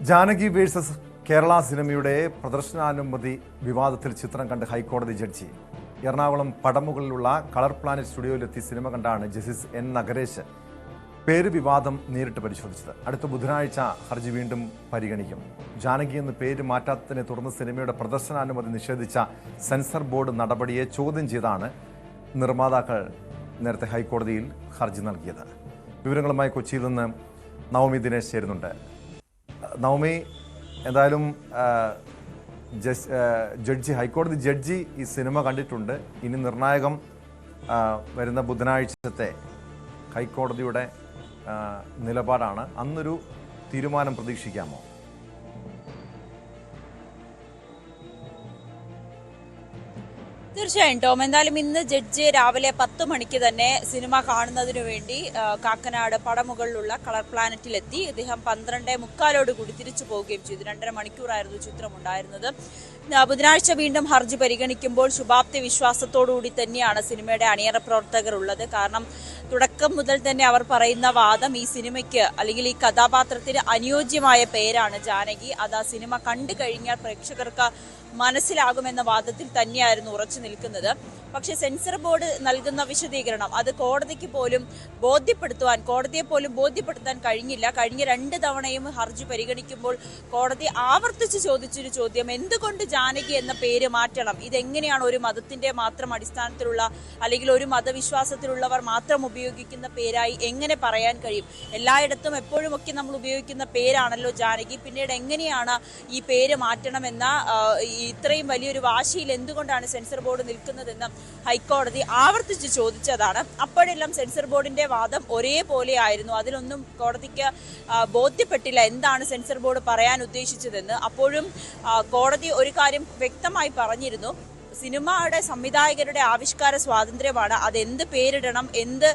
Janaki versus Kerala സിനിമയുടെ പ്രദർശനാനുമതി വിവാദത്തിൽ ചിത്രം കണ്ട് ഹൈക്കോടതി ജഡ്ജി. എറണാകുളം പടമുകളിലുള്ള കളർ പ്ലാനറ്റ് സ്റ്റുഡിയോയിലെത്തി സിനിമ കണ്ടാണ് ജസ്റ്റിസ് എൻ നഗരേശ് പേര് വിവാദം നേരിട്ട് പരിശോധിച്ചത്. അടുത്ത ബുധനാഴ്ച ഹർജി വീണ്ടും പരിഗണിക്കും. ജാനകി എന്ന് പേര് മാറ്റാത്തതിനെ തുടർന്ന് സിനിമയുടെ പ്രദർശനാനുമതി നിഷേധിച്ച സെൻസർ ബോർഡ് നടപടിയെ ചോദ്യം ചെയ്താണ് നിർമ്മാതാക്കൾ നേരത്തെ ഹൈക്കോടതിയിൽ ഹർജി നൽകിയത്. വിവരങ്ങളുമായി കൊച്ചിയിൽ നിന്ന് നവമി ദിനേശ് ചേരുന്നുണ്ട്. നവമി, എന്തായാലും ഹൈക്കോടതി ജഡ്ജി ഈ സിനിമ കണ്ടിട്ടുണ്ട്. ഇനി നിർണായകം വരുന്ന ബുധനാഴ്ചത്തെ ഹൈക്കോടതിയുടെ നിലപാടാണ്. അന്നൊരു തീരുമാനം പ്രതീക്ഷിക്കാമോ? തീർച്ചയായും ടോം, എന്തായാലും ഇന്ന് ജഡ്ജി രാവിലെ 10 മണിക്ക് തന്നെ സിനിമ കാണുന്നതിനു വേണ്ടി കാക്കനാട് പടമുകളിലുള്ള കളർ പ്ലാനറ്റിലെത്തി. ഇദ്ദേഹം 12:45 കൂടി തിരിച്ചു പോവുകയും ചെയ്തു. 2.5 മണിക്കൂറായിരുന്നു ചിത്രം ഉണ്ടായിരുന്നത്. ബുധനാഴ്ച വീണ്ടും ഹർജി പരിഗണിക്കുമ്പോൾ ശുഭാപ്തി വിശ്വാസത്തോടുകൂടി തന്നെയാണ് സിനിമയുടെ അണിയറ പ്രവർത്തകർ ഉള്ളത്. കാരണം തുടക്കം മുതൽ തന്നെ അവർ പറയുന്ന വാദം ഈ സിനിമയ്ക്ക് അല്ലെങ്കിൽ ഈ കഥാപാത്രത്തിന് അനുയോജ്യമായ പേരാണ് ജാനകി. അത് ആ സിനിമ കണ്ടു കഴിഞ്ഞാൽ പ്രേക്ഷകർക്ക് മനസ്സിലാകുമെന്ന വാദത്തിൽ തന്നെയായിരുന്നു ഉറച്ചു നിൽക്കുന്നത്. പക്ഷേ സെൻസർ ബോർഡ് നൽകുന്ന വിശദീകരണം അത് കോടതിയെ പോലും ബോധ്യപ്പെടുത്താൻ കഴിഞ്ഞില്ല. കഴിഞ്ഞ 2 തവണയും ഹർജി പരിഗണിക്കുമ്പോൾ കോടതി ആവർത്തിച്ച് ചോദിച്ചൊരു ചോദ്യം, എന്തുകൊണ്ട് ജാനകി എന്ന പേര് മാറ്റണം? ഇതെങ്ങനെയാണ് ഒരു മതത്തിന്റെ മാത്രം അടിസ്ഥാനത്തിലുള്ള അല്ലെങ്കിൽ ഒരു മതവിശ്വാസത്തിലുള്ളവർ മാത്രം ഉപയോഗിക്കുന്ന പേരായി എങ്ങനെ പറയാൻ കഴിയും? എല്ലായിടത്തും എപ്പോഴും ഒക്കെ നമ്മൾ ഉപയോഗിക്കുന്ന പേരാണല്ലോ ജാനകി. പിന്നീട് എങ്ങനെയാണ് ഈ പേര് മാറ്റണമെന്ന ഇത്രയും വലിയൊരു വാശിയിൽ എന്തുകൊണ്ടാണ് സെൻസർ ബോർഡ് നിൽക്കുന്നതെന്ന് ഹൈക്കോടതി ആവർത്തിച്ച് ചോദിച്ചതാണ്. അപ്പോഴെല്ലാം സെൻസർ ബോർഡിന്റെ വാദം ഒരേപോലെ ആയിരുന്നു. അതിലൊന്നും കോടതിക്ക് ബോധ്യപ്പെട്ടില്ല എന്താണ് സെൻസർ ബോർഡ് പറയാൻ ഉദ്ദേശിച്ചതെന്ന്. അപ്പോഴും കോടതി ഒരു കാര്യം വ്യക്തമായി പറഞ്ഞിരുന്നു, സിനിമയുടെ സംവിധായകരുടെ ആവിഷ്കാര സ്വാതന്ത്ര്യമാണ്. അതെന്ത് പേരിടണം, എന്ത്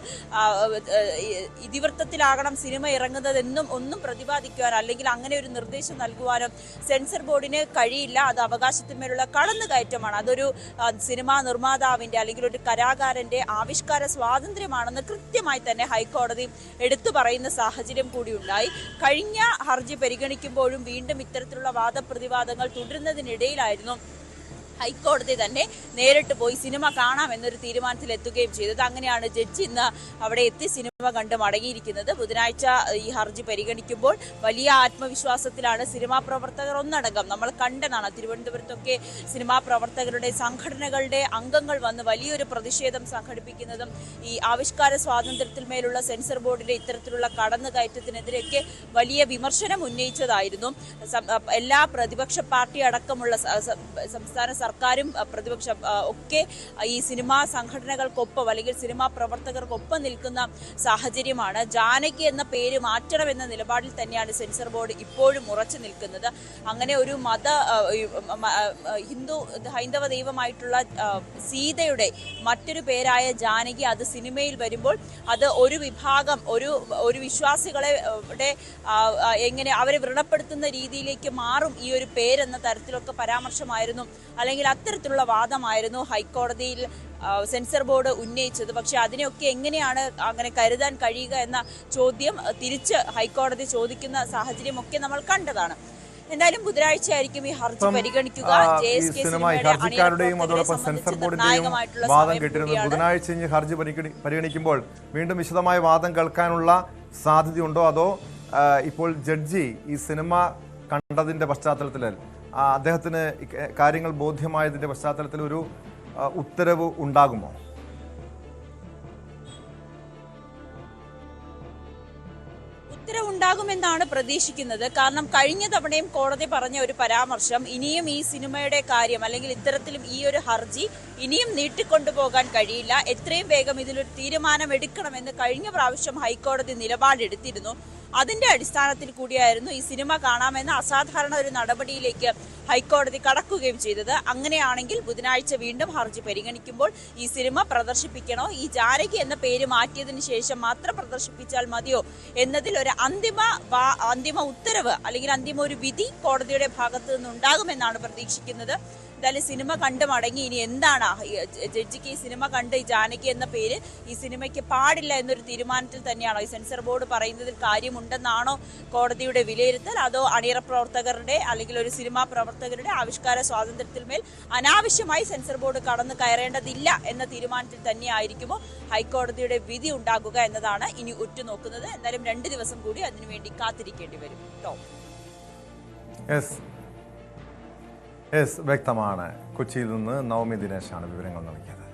ഇതിവൃത്തത്തിലാകണം സിനിമ ഇറങ്ങുന്നതെന്നും ഒന്നും പ്രതിപാദിക്കുവാൻ അല്ലെങ്കിൽ അങ്ങനെ ഒരു നിർദ്ദേശം നൽകുവാനും സെൻസർ ബോർഡിന് കഴിയില്ല. അത് അവകാശത്തിന്മേലുള്ള കടന്നുകയറ്റമാണ്. അതൊരു സിനിമാ നിർമ്മാതാവിന്റെ അല്ലെങ്കിൽ ഒരു കലാകാരന്റെ ആവിഷ്കാര സ്വാതന്ത്ര്യമാണെന്ന് കൃത്യമായി തന്നെ ഹൈക്കോടതി എടുത്തു പറയുന്ന സാഹചര്യം കൂടി ഉണ്ടായി. കഴിഞ്ഞ ഹർജി പരിഗണിക്കുമ്പോഴും വീണ്ടും ഇത്തരത്തിലുള്ള വാദപ്രതിവാദങ്ങൾ തുടരുന്നതിനിടയിലായിരുന്നു ഹൈക്കോടതി തന്നെ നേരിട്ട് പോയി സിനിമ കാണാമെന്നൊരു തീരുമാനത്തിൽ എത്തുകയും ചെയ്തത്. അങ്ങനെയാണ് ജഡ്ജി ഇന്ന് അവിടെ എത്തി സിനിമ കണ്ട് മടങ്ങിയിരിക്കുന്നത്. ബുധനാഴ്ച ഈ ഹർജി പരിഗണിക്കുമ്പോൾ വലിയ ആത്മവിശ്വാസത്തിലാണ് സിനിമാ പ്രവർത്തകർ ഒന്നടങ്കം. നമ്മൾ കണ്ടതാണ് തിരുവനന്തപുരത്തൊക്കെ സിനിമാ പ്രവർത്തകരുടെ സംഘടനകളുടെ അംഗങ്ങൾ വന്ന് വലിയൊരു പ്രതിഷേധം സംഘടിപ്പിക്കുന്നതും ഈ ആവിഷ്കാര സ്വാതന്ത്ര്യത്തിന്മേലുള്ള സെൻസർ ബോർഡിന്റെ ഇത്തരത്തിലുള്ള കടന്നുകയറ്റത്തിനെതിരെയൊക്കെ വലിയ വിമർശനം ഉന്നയിച്ചതായിരുന്നു. എല്ലാ പ്രതിപക്ഷ പാർട്ടി അടക്കമുള്ള സംസ്ഥാന സർക്കാരും പ്രതിപക്ഷം ഒക്കെ ഈ സിനിമാ സംഘടനകൾക്കൊപ്പം അല്ലെങ്കിൽ സിനിമാ പ്രവർത്തകർക്കൊപ്പം നിൽക്കുന്ന സാഹചര്യമാണ്. ജാനകി എന്ന പേര് മാറ്റണമെന്ന നിലപാടിൽ തന്നെയാണ് സെൻസർ ബോർഡ് ഇപ്പോഴും ഉറച്ചു നിൽക്കുന്നത്. അങ്ങനെ ഒരു ഹൈന്ദവ ദൈവമായിട്ടുള്ള സീതയുടെ മറ്റൊരു പേരായ ജാനകി അത് സിനിമയിൽ വരുമ്പോൾ അത് ഒരു വിഭാഗം ഒരു വിശ്വാസികളെ എങ്ങനെ അവരെ വ്രണപ്പെടുത്തുന്ന രീതിയിലേക്ക് മാറും ഈ ഒരു പേരെന്ന തരത്തിലൊക്കെ പരാമർശമായിരുന്നു അല്ലെങ്കിൽ അത്തരത്തിലുള്ള വാദമായിരുന്നു ഹൈക്കോടതിയിൽ സെൻസർ ബോർഡ് ഉന്നയിച്ചത്. പക്ഷെ അതിനെയൊക്കെ എങ്ങനെയാണ് അങ്ങനെ കരുതാൻ കഴിയുക എന്ന ചോദ്യം തിരിച്ച് ഹൈക്കോടതി ചോദിക്കുന്ന സാഹചര്യമൊക്കെ നമ്മൾ കണ്ടതാണ്. എന്തായാലും ബുധനാഴ്ച ആയിരിക്കും ഈ ഹർജി പരിഗണിക്കുക. ഹർജിക്കാരുടെയും അതോടൊപ്പം സെൻസർ ബോർഡിന്റെയും വാദം കേട്ടിരുന്നു. ബുധനാഴ്ച ഇനി ഹർജി പരിഗണിക്കുമ്പോൾ വീണ്ടും വിശദമായ വാദം കേൾക്കാനുള്ള സാധ്യതയുണ്ടോ? അതോ ഇപ്പോൾ ജഡ്ജി ഈ സിനിമ കണ്ടതിന്റെ പശ്ചാത്തലത്തിൽ അദ്ദേഹത്തിന് കാര്യങ്ങൾ ബോധ്യമായതിന്റെ പശ്ചാത്തലത്തിൽ ഒരു ഉത്തരവ് ഉണ്ടാകുമോ? ഉത്തരവുണ്ടാകുമെന്നാണ് പ്രതീക്ഷിക്കുന്നത്. കാരണം കഴിഞ്ഞ തവണയും കോടതി പറഞ്ഞ ഒരു പരാമർശം, ഇനിയും ഈ സിനിമയുടെ കാര്യം അല്ലെങ്കിൽ ഇത്തരത്തിലും ഈ ഒരു ഹർജി ഇനിയും നീട്ടിക്കൊണ്ടുപോകാൻ കഴിയില്ല, എത്രയും വേഗം ഇതിലൊരു തീരുമാനം എടുക്കണമെന്ന് കഴിഞ്ഞ പ്രാവശ്യം ഹൈക്കോടതി നിലപാടെടുത്തിരുന്നു. അതിന്റെ അടിസ്ഥാനത്തിൽ കൂടിയായിരുന്നു ഈ സിനിമ കാണാമെന്ന അസാധാരണ ഒരു നടപടിയിലേക്ക് ഹൈക്കോടതി കടക്കുകയും ചെയ്തത്. അങ്ങനെയാണെങ്കിൽ ബുധനാഴ്ച വീണ്ടും ഹർജി പരിഗണിക്കുമ്പോൾ ഈ സിനിമ പ്രദർശിപ്പിക്കണോ, ഈ ജാനകി എന്ന പേര് മാറ്റിയതിനു ശേഷം മാത്രം പ്രദർശിപ്പിച്ചാൽ മതിയോ എന്നതിൽ ഒരു അന്തിമ ഉത്തരവ് അല്ലെങ്കിൽ അന്തിമ ഒരു വിധി കോടതിയുടെ ഭാഗത്തു നിന്നുണ്ടാകുമെന്നാണ് പ്രതീക്ഷിക്കുന്നത്. എന്തായാലും സിനിമ കണ്ട് മടങ്ങി ഇനി എന്താണ് ജഡ്ജിക്ക് ഈ സിനിമ കണ്ട് ജാനകി എന്ന പേര് ഈ സിനിമയ്ക്ക് പാടില്ല എന്നൊരു തീരുമാനത്തിൽ തന്നെയാണോ, ഈ സെൻസർ ബോർഡ് പറയുന്നതിൽ കാര്യമുണ്ടെന്നാണോ കോടതിയുടെ വിലയിരുത്തൽ, അതോ അണിയറ പ്രവർത്തകരുടെ അല്ലെങ്കിൽ ഒരു സിനിമാ പ്രവർത്തകരുടെ ആവിഷ്കാര സ്വാതന്ത്ര്യത്തിൽ മേൽ അനാവശ്യമായി സെൻസർ ബോർഡ് കടന്നു കയറേണ്ടതില്ല എന്ന തീരുമാനത്തിൽ തന്നെയായിരിക്കുമോ ഹൈക്കോടതിയുടെ വിധി ഉണ്ടാകുക എന്നതാണ് ഇനി ഉറ്റുനോക്കുന്നത്. എന്തായാലും 2 ദിവസം കൂടി അതിനുവേണ്ടി കാത്തിരിക്കേണ്ടി വരും. വ്യക്തമാണ്. കൊച്ചിയിൽ നിന്ന് നവമി ദിനേശാണ് വിവരങ്ങൾ നൽകിയത്.